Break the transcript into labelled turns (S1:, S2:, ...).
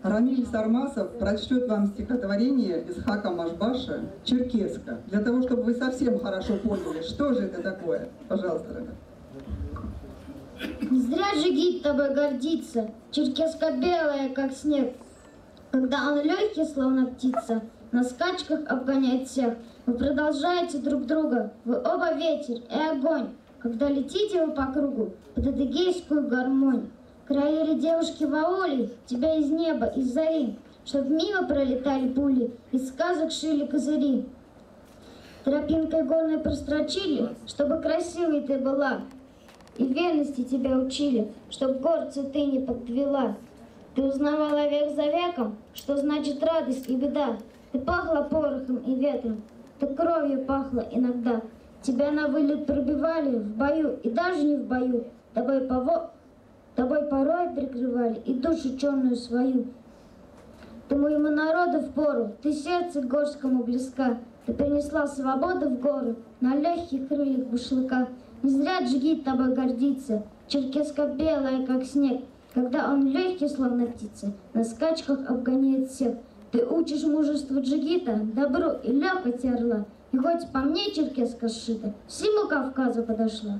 S1: Рамиль Сармасов прочтет вам стихотворение из Хака Машбаша «Черкесска», для того, чтобы вы совсем хорошо поняли, что же это такое. Пожалуйста, Рамиль.
S2: Не зря Джигит тобой гордится, черкеска белая, как снег. Когда он легкий, словно птица, на скачках обгоняет всех. Вы продолжаете друг друга, вы оба ветер и огонь. Когда летите вы по кругу под адыгейскую гармонь. Краили девушки в ауле тебя из неба, из зари, чтоб мимо пролетали пули, из сказок шили козыри. Тропинкой горной прострочили, чтобы красивой ты была, и верности тебя учили, чтоб горцу ты не подвела. Ты узнавала век за веком, что значит радость и беда. Ты пахла порохом и ветром, ты кровью пахла иногда. Тебя на вылет пробивали в бою и даже не в бою. Тобой порой прикрывали и душу черную свою. Ты моему народу впору, ты сердце горскому близка. Ты принесла свободу в горы на легких крыльях бушлыка. Не зря Джигит тобой гордится, черкеска белая, как снег. Когда он легкий, словно птица, на скачках обгоняет всех. Ты учишь мужеству Джигита, добру и легкости орла. И хоть по мне черкеска сшита, всему Кавказу подошла.